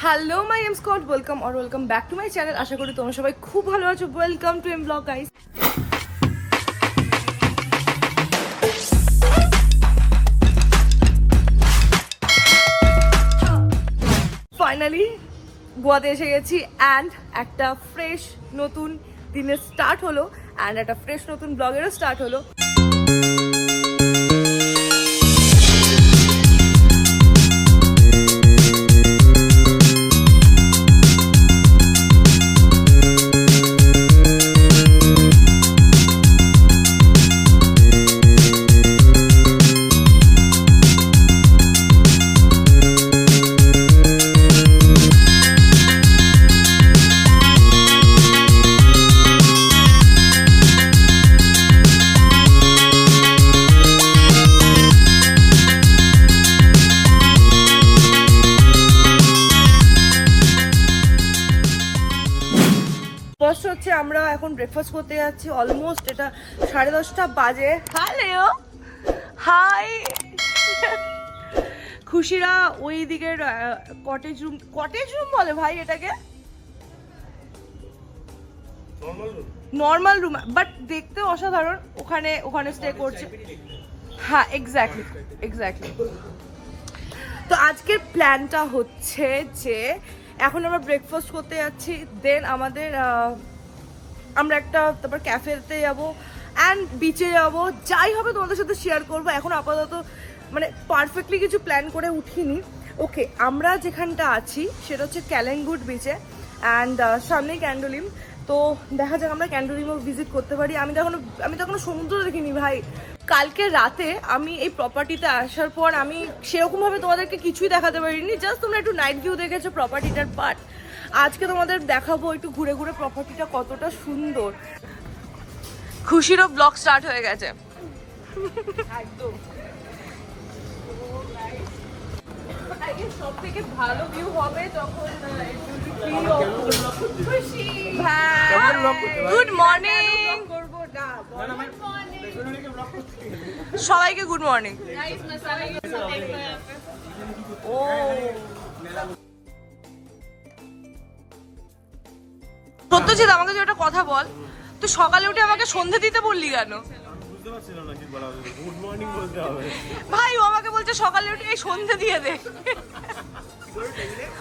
Hello my M Scott, welcome or welcome back to my channel. আশা করি তোমরা সবাই খুব ভালো আছো। Welcome to M blog guys. Finally গোয়াতে এসে গেছি অ্যান্ড একটা ফ্রেশ নতুন দিনের স্টার্ট হলো অ্যান্ড একটা ফ্রেশ নতুন ব্লগেরও স্টার্ট হলো। ফার্স্ট হচ্ছে আমরা এখন ব্রেকফাস্ট করতে যাচ্ছি। অলমোস্ট এটা 10:30 বাজে। Hello, high. খুশিরা ওই দিকের কটেজ রুম বলে ভাই এটাকে, নর্মাল রুম, বাট দেখতে অসাধারণ। ওখানে স্টে করছে। হ্যাঁ, এক্স্যাক্টলি। তো আজকের প্ল্যানটা হচ্ছে যে এখন আমরা ব্রেকফাস্ট করতে যাচ্ছি, দেন আমরা একটা তারপর ক্যাফেতে যাবো অ্যান্ড বিচে যাবো। যাই হবে তোমাদের সাথে শেয়ার করবো। এখন আপাতত মানে পারফেক্টলি কিছু প্ল্যান করে উঠিনি। ওকে, আমরা যেখানটা আছি সেটা হচ্ছে ক্যালেঙ্গুড বিচে অ্যান্ড সামনেই ক্যান্ডোলিম। তো দেখা যাক আমরা ক্যান্ডোলিমও ভিজিট করতে পারি। আমি তো এখনো সমুদ্র দেখিনি ভাই। কালকে রাতে আমি এই প্রপার্টিতে আসার পর আমি সেরকমভাবে তোমাদেরকে কিছুই দেখাতে পারিনি, জাস্ট তোমরা একটু নাইট ভিউ দেখেছো প্রপার্টিটার পার্ট। আজকে তোমাদের দেখাবো একটু ঘুরে ঘুরে প্রপার্টিটা কতটা সুন্দর। খুশিরও ব্লগ স্টার্ট হয়ে গেছে একদম। সব থেকে ভালো ভিউ হবে যখন গুড মর্নিং সবাইকে, গুড মর্নিং। ও সত্যজিৎ, আমাকে যে একটা কথা বল, তুই সকালে উঠে আমাকে সন্ধে দিতে বললি কেন? ভাই ও আমাকে বলছে সকালে উঠে এই সন্ধে দিয়ে দে।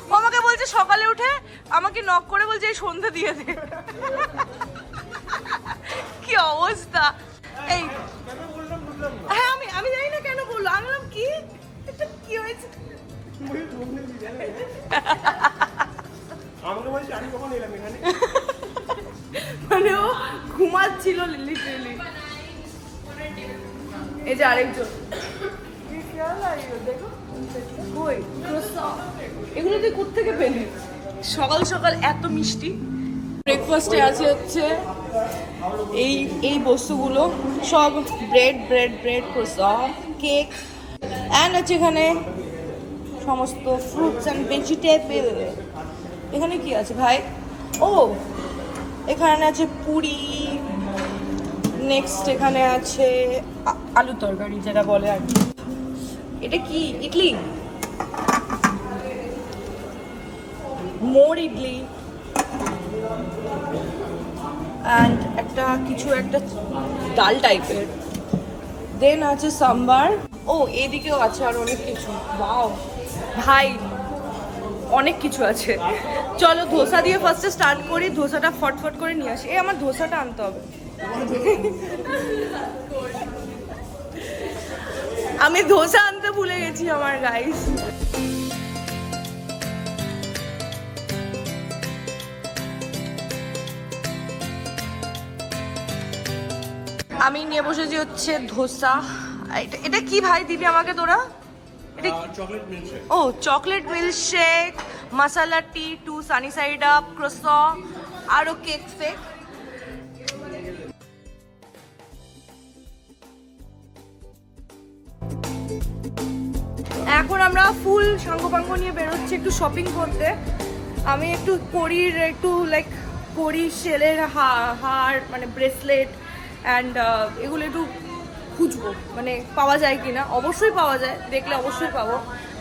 ও আমাকে বলছে সকালে উঠে আমাকে নক করে বলছে এই সন্ধে দিয়ে দে। কি অবস্থা! এই হ্যাঁ, আমি জানি না কেন বললো। আমি বললাম কি কি হয়েছে। মানে ও ঘুমাচ্ছিল লিটারেলি। এই যে আরেকজন, এগুলো তুই কোত্থেকে পেলি? সকাল সকাল এত মিষ্টি। ব্রেকফাস্টে আছে হচ্ছে এই বস্তুগুলো সব, ব্রেড, ক্রোসান্ট, কেক অ্যান্ড আছে এখানে সমস্ত ফ্রুটস অ্যান্ড ভেজিটেবল। এখানে কি আছে ভাই? ও এখানে আছে পুরি, নেক্সট এখানে আছে আলু তরকারি যেটা বলে আর কি। এটা কি ইডলি? মোর ইডলি অ্যান্ড একটা ডাল টাইপের। দেন আছে সাম্বার। ও এদিকেও আছে আর অনেক কিছু। ওয়াও ভাই, অনেক কিছু আছে। চলো ধোসা দিয়ে ফার্স্টে স্টার্ট করি। ধোসাটা ফটফট করে নিয়ে আসি। আমার ধোসাটা আনতে হবে। আমি ধোসা আনতে ভুলে গেছি আমার গাইস। আমি নিয়ে বসেছি হচ্ছে ধোসা। এটা কি ভাই দিবি আমাকে তোরা? এটা ও চকলেট মিল্কশেক, মশলা টি, 2 সানি সাইড আপ, ক্রোসন আরো কেক ফেক। এখন আমরা ফুল সাঙ্গপাঙ্গ নিয়ে বেরোচ্ছি একটু শপিং করতে। আমি একটু কড়ির শেলের হার মানে ব্রেসলেট অ্যান্ড এগুলো একটু খুঁজবো, মানে পাওয়া যায় কিনা। অবশ্যই পাওয়া যায়, দেখলে অবশ্যই পাবো।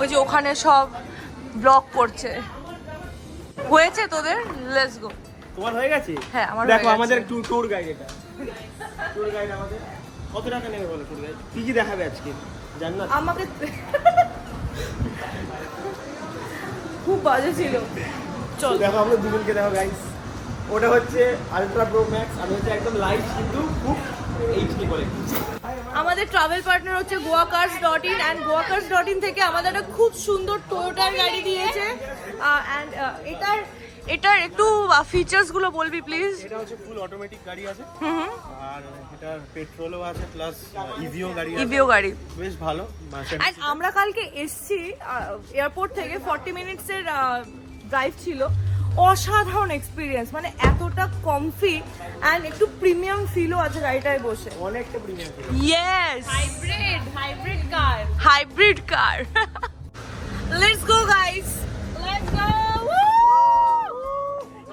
ওই যে ওখানে সব ব্লগ করছে হয়েছে তোদের? Let's go. তোমার হয়ে গেছে? হ্যাঁ আমার দেখো আমাদের ট্যুর গাইড এটা। ট্যুর গাইড আমাদের কত টাকা নেবে বলো ট্যুর গাইড? কি কি দেখাবে আজকে? জান্নাত আমাকে খুব বাজে ছিল। চল দেখো আমরা দুজনকে দেখো গাইস। ওটা হচ্ছে আলট্রা প্রো ম্যাক্স, আমি হচ্ছে একদম লাইট কিন্তু খুব এইচডি কোয়ালিটি। আমাদের ট্রাভেল পার্টনার হচ্ছে goacars.in এন্ড goacars.in থেকে আমাদের একটা খুব সুন্দর টয়োটার গাড়ি দিয়েছে এন্ড এটার একটু ফিচার্স গুলো বলবি প্লিজ? এটা হচ্ছে ফুল অটোমেটিক গাড়ি আছে, আর এটা পেট্রোলও আছে প্লাস ইভিও গাড়ি আছে। ইভিও গাড়ি বেশ ভালো। এন্ড আমরা কালকে এসছি এয়ারপোর্ট থেকে 40 মিনিটস এর ড্রাইভ ছিল। অসাধারণ এক্সপিরিয়েন্স, মানে এতটা কমফি এন্ড একটু প্রিমিয়াম ফিলও আছে গাড়িটায় বসে। অনেকটা premium. Yes, hybrid car. Let's go guys, let's go.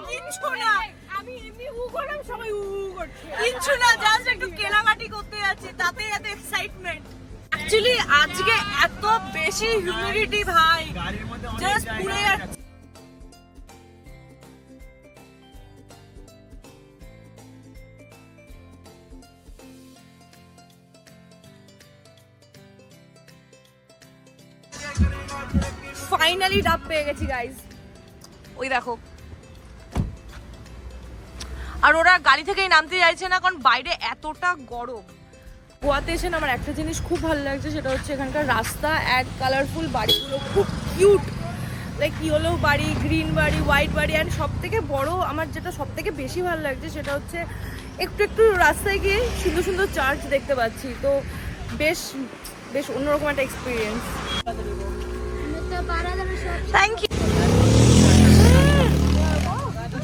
কিচ্ছু না, আমি এমনি উ করলাম, সবাই উ করছে। কিচ্ছু না, জাস্ট একটু কেনাকাটি করতে যাচ্ছি, তাতে এত এক্সাইটমেন্ট। অ্যাকচুয়ালি আজকে এত বেশি হিউমিডিটি ভাই, জাস্ট পুড়ে যাচ্ছে। ফাইনালি ডাব পেয়ে গেছি গাইস, ওই দেখো। আর ওরা গাড়ি থেকেই নামতে চাইছে না, কারণ বাইরে এতটা গরম। গোয়াতে এসে আমার একটা জিনিস খুব ভালো লাগছে, সেটা হচ্ছে এখানকার রাস্তা অ্যান্ড কালারফুল বাড়িগুলো খুব কিউট। লাইক ইয়েলো বাড়ি, গ্রিন বাড়ি, হোয়াইট বাড়ি, অ্যান্ড সব থেকে বড় আমার যেটা সব থেকে বেশি ভালো লাগছে সেটা হচ্ছে একটু একটু রাস্তায় গিয়ে সুন্দর সুন্দর চার্চ দেখতে পাচ্ছি। তো বেশ বেশ অন্যরকম একটা এক্সপিরিয়েন্স। থ্যাংক ইউ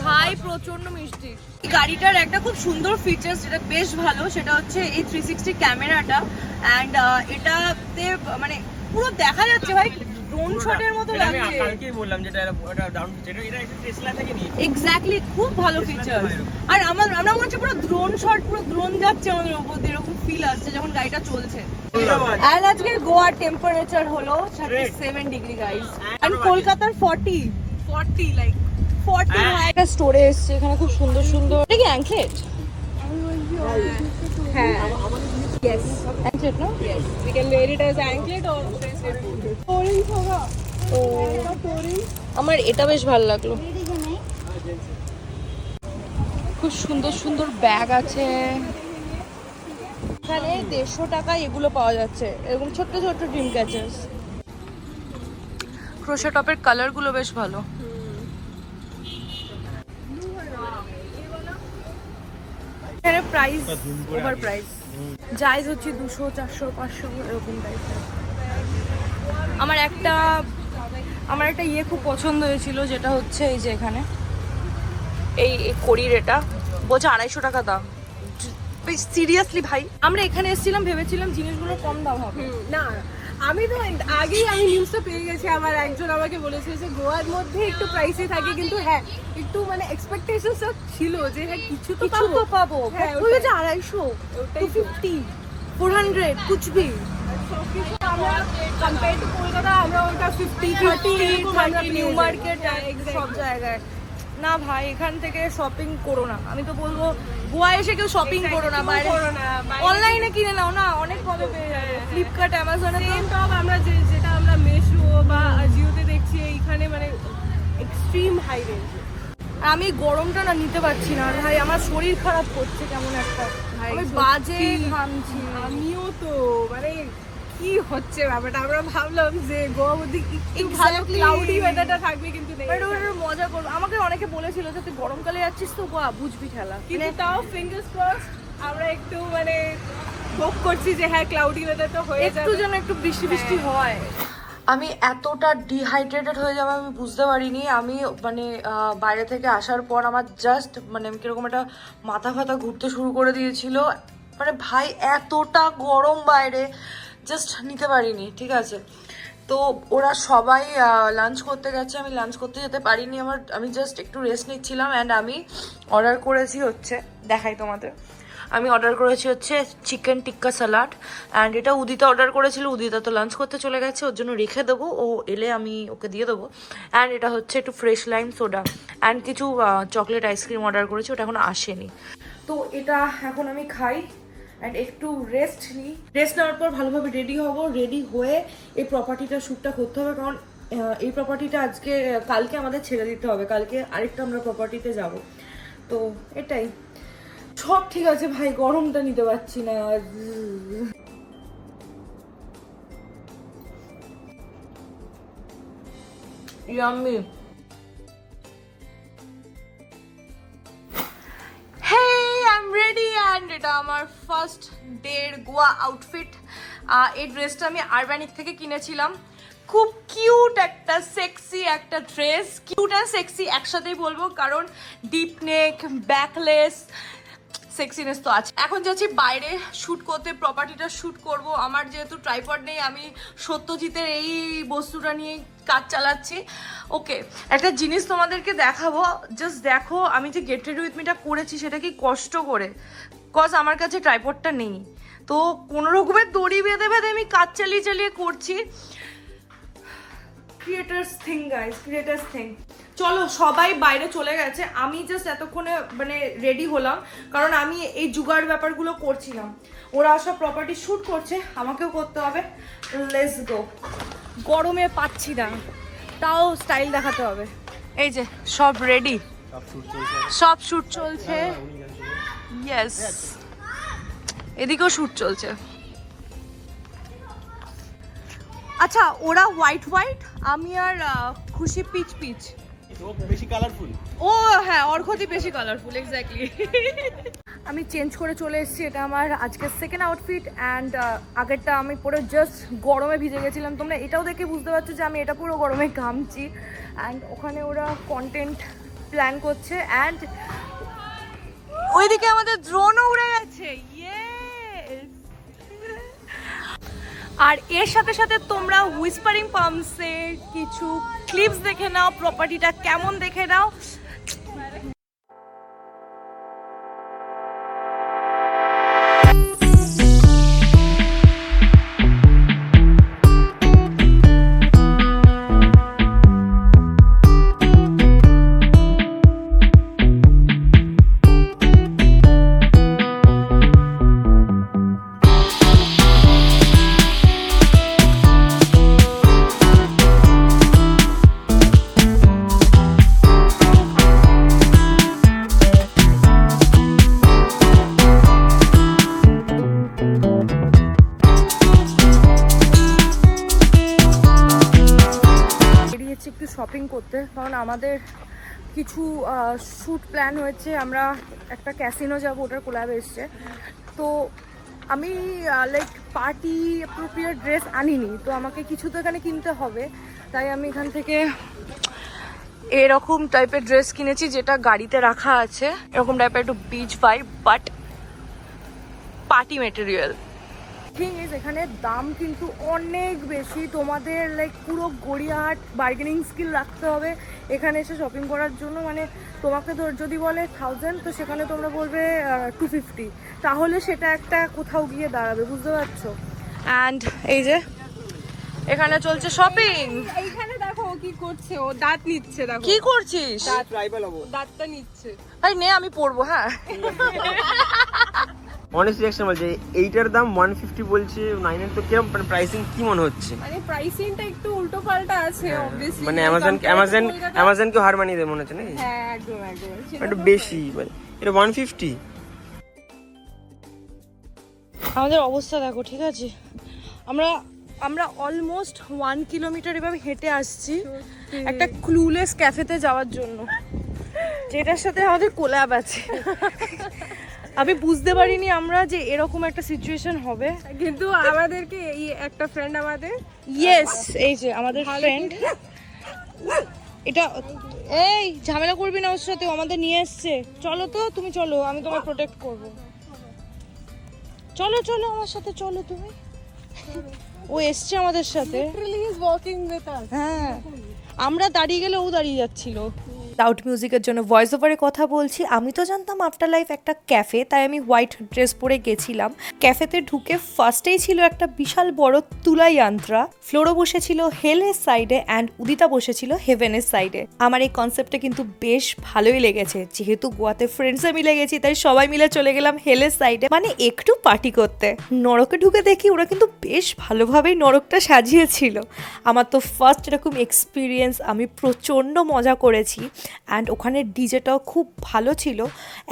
ভাই, প্রচন্ড মিষ্টি। গাড়িটার একটা খুব সুন্দর ফিচার্স যেটা বেশ ভালো, সেটা হচ্ছে এই 360 ক্যামেরাটা। অ্যান্ড এটাতে মানে পুরো দেখা যাচ্ছে ভাই, ড্রোন শটের মতো লাগছে। আমি কালকেই বললাম যেটা এটা ডাউন ফিচার, এটা টেসলা থেকে নিয়েছি। এক্স্যাক্টলি, খুব ভালো ফিচার্স। আর আমরা মনে হচ্ছে পুরো ড্রোন শট, পুরো ড্রোন যাচ্ছে আমাদের উপর দিয়ে, এরকম ফিল আসছে যখন গাড়িটা চলছে। আর আজকে গোয়ার টেম্পারেচার হলো 37 ডিগ্রি গাইস, এন্ড কলকাতার 40 লাইক 40। একটা স্টোরে এসেছে, এখানে খুব সুন্দর সুন্দর। এটা কি অ্যাঙ্কলেট? হ্যাঁ, yes, anklet, no? Yes, we can wear it as anklet or bracelet. Orange hoga. আমার এটা বেশ ভালো লাগলো। খুব সুন্দর সুন্দর ব্যাগ আছে এখানে। 150 টাকায় এগুলো পাওয়া যাচ্ছে, এরকম ছোট্ট ছোট্ট ড্রিম ক্যাচার্স। ক্রোশে টপের কালার গুলো বেশ ভালো। এখানে প্রাইস ওভার প্রাইস, জায়জ হচ্ছে 200, 400, 500 এরকম টাইপের। আমার একটা ইয়ে খুব পছন্দ হয়েছিল, যেটা হচ্ছে এই যে এখানে এই কড়ির, এটা বলছে 250 টাকা দাম। সিরিয়াসলি ভাই, আমরা এখানে এসেছিলাম ভেবেছিলাম জিনিসগুলো কম দাম হবে, না। আমি তো আগেই নিউজটা পেয়ে গেছি, আমার একজন আমাকে বলেছে যে গোয়ার মধ্যে একটু প্রাইসে থাকে, কিন্তু হ্যাঁ একটু মানে এক্সপেকটেশনটা ছিল যে হ্যাঁ কিছু তো পাবো। হ্যাঁ, ওই যে 250, 250, 400 कुछ भी। আমরা কম্পেয়ার টু কলকাতা, আমরা ওটা 50, 30 নিউ মার্কেট সব জায়গায়। না ভাই, এখান থেকে শপিং করো না, আমি তো বলবো গোয়া এসে কেউ শপিং করো না, বাইরে অনলাইনে কিনে নাও না, অনেক কমে পেয়ে যাবে। ফ্লিপকার্ট, অ্যামাজনে তো আমরা যেটা আমরা মেশো বা জিওতে দেখছি, এইখানে মানে এক্সট্রিম হাই রেঞ্জ। আমি গরমটা না নিতে পারছি না ভাই, আমার শরীর খারাপ করছে কেমন একটা, আমি বাজে ঘামছি। আমিও তো মানে কি হচ্ছে ব্যাপারটা, আমরা ভাবলাম যে গোয়া মধ্যে একটু ভালো ক্লাউডি ওয়েদারটা থাকবে, কিন্তু মজা করবো। আমাকে অনেকে বলেছিল যে তুই গরমকালে যাচ্ছিস তো গোয়া, বুঝবি খেলা, কিন্তু তাও ফিঙ্গার্স ক্রসড আমরা একটু মানে হোপ করছি যে হ্যাঁ ক্লাউডি ওয়েদারটা হয়ে যাবে, একটু যেন একটু বৃষ্টি বৃষ্টি হয়। আমি এতটা ডিহাইড্রেটেড হয়ে যাবে আমি বুঝতে পারিনি। আমি মানে বাইরে থেকে আসার পর আমার জাস্ট মানে কিরকম একটা মাথা ফাথা ঘুরতে শুরু করে দিয়েছিল। মানে ভাই এতটা গরম বাইরে, জাস্ট নিতে পারিনি, ঠিক আছে। তো ওরা সবাই লাঞ্চ করতে গেছে, আমি লাঞ্চ করতে যেতে পারিনি, আমি জাস্ট একটু রেস্ট নিচ্ছিলাম। অ্যান্ড আমি অর্ডার করেছি হচ্ছে, দেখাই তোমাদের, আমি অর্ডার করেছি হচ্ছে চিকেন টিক্কা স্যালাড, অ্যান্ড এটা উদিতা অর্ডার করেছিল। উদিতা তো লাঞ্চ করতে চলে গেছে, ওর জন্য রেখে দেবো, ও এলে আমি ওকে দিয়ে দেবো। অ্যান্ড এটা হচ্ছে একটু ফ্রেশ লাইম সোডা, অ্যান্ড কিছু চকলেট আইসক্রিম অর্ডার করেছি, ওটা এখন আসেনি। তো এটা এখন আমি খাই অ্যান্ড একটু রেস্ট নিই। রেস্ট নেওয়ার পর ভালোভাবে রেডি হব, রেডি হয়ে এই প্রপার্টিটা শ্যুটটা করতে হবে, কারণ এই প্রপার্টিটা কালকে আমাদের ছেড়ে দিতে হবে, কালকে আরেকটা আমরা প্রপার্টিতে যাব। তো এটাই সব ঠিক আছে ভাই, গরমটা নিতে পারছি না। ইয়াম্মি। এটা আমার ফার্স্ট ডের গোয়া আউটফিট। এই ড্রেসটা আমি আরবানিক থেকে কিনেছিলাম। খুব কিউট একটা সেক্সি একটা ড্রেস, কিউট আর সেক্সি একসাথেই বলবো, কারণ ডিপ নেক, ব্যাকলেস, সেক্সিনেস তো আছে। এখন যাচ্ছি বাইরে শ্যুট করতে, প্রপার্টিটা শ্যুট করব। আমার যেহেতু ট্রাইপড নেই, আমি সত্যজিতের এই বস্তুটা নিয়ে কাজ চালাচ্ছি। ওকে, একটা জিনিস তোমাদেরকে দেখাবো, জাস্ট দেখো আমি যে গেট রেডি উইথ মিটা করেছি সেটা কি কষ্ট করে, কজ আমার কাছে ট্রাইপডটা নেই, তো কোনো রকমের দড়ি বেঁধে বেঁধে আমি কাজ চালিয়ে চালিয়ে করছি। Creators thing guys, creators thing. চলো, সবাই বাইরে চলে গেছে, আমি জাস্ট এতক্ষণে মানে রেডি হলাম, কারণ আমি এই জুগাড় ব্যাপারগুলো করছিলাম। ওরা সব প্রপার্টি শ্যুট করছে, আমাকেও করতে হবে। Let's go. গরমে পাচ্ছি না, তাও স্টাইল দেখাতে হবে। এই যে সব রেডি, সব শ্যুট চলছে। ইয়েস, এদিকেও শ্যুট চলছে। আচ্ছা, ওরা হোয়াইট হোয়াইট, আমি আর খুশি পিচ পিচ। বেশি কালারফুল। ও হ্যাঁ, অর্ঘতি বেশি কালারফুল, এক্স্যাক্টলি। আমি চেঞ্জ করে চলে এসেছি, এটা আমার আজকের সেকেন্ড আউটফিট। অ্যান্ড আগেরটা আমি পরে জাস্ট গরমে ভিজে গেছিলাম, তোমরা এটাও দেখে বুঝতে পারছো যে আমি এটা পুরো গরমে ঘামছি। অ্যান্ড ওখানে ওরা কন্টেন্ট প্ল্যান করছে, অ্যান্ড ওইদিকে আমাদের ড্রোনও উড়ে গেছে। ইয়েস। আর এর সাথে সাথে তোমরা হুইসপারিং পাম্পসে কিছু ক্লিপস দেখে নাও, প্রপার্টিটা কেমন দেখে নাও। একটু শপিং করতে, কারণ আমাদের কিছু শ্যুট প্ল্যান হয়েছে, আমরা একটা ক্যাসিনো যাবো, ওটার কোলাব এসছে। তো আমি লাইক পার্টি অ্যাপ্রোপ্রিয়েট ড্রেস আনিনি, তো আমাকে কিছু তো এখানে কিনতে হবে, তাই আমি এখান থেকে এরকম টাইপের ড্রেস কিনেছি, যেটা গাড়িতে রাখা আছে, এরকম টাইপের একটু beach vibe but party material. Thing is, এখানে দাম কিন্তু অনেক বেশি, তোমাদের লাইক পুরো গড়িয়াহাট বার্গেনিং স্কিল রাখতে হবে এখানে এসে শপিং করার জন্য। মানে তোমাকে যদি বলে 1000, তো সেখানে তোমরা বলবে 250, তাহলে সেটা একটা কোথাও গিয়ে দাঁড়াবে, বুঝতে পারছো? অ্যান্ড এই যে এখানে চলছে শপিং। এইখানে দেখো ও কি করছে, ও দাঁত নিচ্ছে। দেখো কি করছিস? দাঁতটা নিচ্ছে। আরে নে, আমি পরবো। হ্যাঁ, অনেস্ট রিঅ্যাকশন বলছে এইটার দাম 150 বলছে, 9 তো কিরকম প্রাইসিং কি মনে হচ্ছে? মানে প্রাইসিংটা একটু উল্টো পাল্টা আছে অবভিয়াসলি, মানে অ্যামাজন কেও হার মানিয়ে দেয় মনে হচ্ছে নাকি? হ্যাঁ একদম একদম, একটু বেশি, মানে এটা 150। আমাদের অবস্থা দেখো, ঠিক আছে? আমরা অলমোস্ট 1 কিলোমিটার এভাবে হেঁটে আসছি একটা ক্লুলেস ক্যাফেতে যাওয়ার জন্য, যেটার সাথে আমাদের কোল্যাব আছে। আমি বুঝতে পারিনি আমরা যে এরকম একটা সিচুয়েশন হবে, কিন্তু আমাদেরকে এই একটা ফ্রেন্ড আমাদের, ইয়েস, এই যে আমাদের ফ্রেন্ড, এটা এই ঝামেলা করবি না ওর সাথে, আমাদের নিয়ে এসছে। চলো তো, তুমি চলো, আমি তোমায় প্রোটেক্ট করব। চলো চলো আমার সাথে, চলো তুমি। ও এসছে আমাদের সাথে। Literally he is walking with us. হ্যাঁ, আমরা দাঁড়িয়ে গেলে ও দাঁড়িয়ে যাচ্ছিল। লাউড মিউজিকের জন্য ভয়েস ওভারে কথা বলছি। আমি তো জানতাম আফটার লাইফ একটা ক্যাফে, তাই আমি হোয়াইট ড্রেস পরে গেছিলাম। ক্যাফেতে ঢুকে ফার্স্টেই ছিল একটা বিশাল বড় তুলা যন্ত্রা। ফ্লোরো বসেছিল হেলের সাইডে অ্যান্ড উদিতা বসেছিল হেভেনের সাইডে। আমার এই কনসেপ্টটা কিন্তু বেশ ভালোই লেগেছে। যেহেতু গোয়াতে ফ্রেন্ডসে মিলে গেছি, তাই সবাই মিলে চলে গেলাম হেলের সাইডে, মানে একটু পার্টি করতে। নরকে ঢুকে দেখি ওরা কিন্তু বেশ ভালোভাবেই নরকটা সাজিয়েছিল। আমার তো ফার্স্ট এরকম এক্সপিরিয়েন্স, আমি প্রচণ্ড মজা করেছি। অ্যান্ড ওখানে ডিজেটাও খুব ভালো ছিল।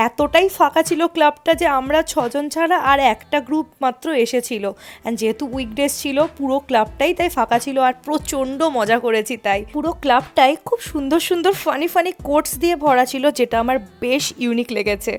এতটাই ফাঁকা ছিল ক্লাবটা যে আমরা 6 জন ছাড়া আর একটা গ্রুপ মাত্র এসেছিল। অ্যান্ড যেহেতু উইকডেজ ছিল, পুরো ক্লাবটাই তাই ফাঁকা ছিল আর প্রচণ্ড মজা করেছি। তাই পুরো ক্লাবটাই খুব সুন্দর সুন্দর ফানি ফানি কোটস দিয়ে ভরা ছিল, যেটা আমার বেশ ইউনিক লেগেছে।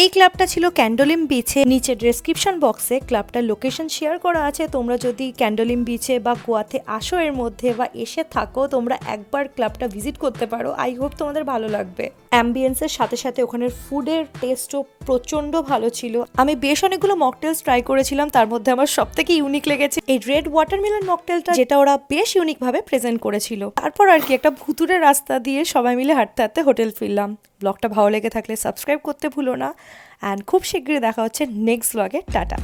এই ক্লাবটা ছিল ক্যান্ডোলিম বিচে। নিচে ডেসক্রিপশন বক্সে ক্লাবটার লোকেশন শেয়ার করা আছে। তোমরা যদি ক্যান্ডোলিম বিচে বা গোয়াতে আসো এর মধ্যে বা এসে থাকো, তোমরা একবার ক্লাবটা ভিজিট করতে পারো। আই হোপ তোমাদের ভালো লাগবে। অ্যাম্বিয়েন্সের সাথে সাথে ওখানের ফুডের টেস্টও প্রচণ্ড ভালো ছিল। আমি বেশ অনেকগুলো মকটেলস ট্রাই করেছিলাম, তার মধ্যে আমার সব থেকে ইউনিক লেগেছে এই রেড ওয়াটারমেলন মকটেলটা, যেটা ওরা বেশ ইউনিকভাবে প্রেজেন্ট করেছিল। তারপর আর কি একটা ভুতুরে রাস্তা দিয়ে সবাই মিলে হাঁটতে হাঁটতে হোটেল ফিরলাম। ব্লগটা ভালো লেগে থাকলে সাবস্ক্রাইব করতে ভুলো না। অ্যান্ড খুব শীঘ্রই দেখা হচ্ছে নেক্সট ব্লগে। টাটা।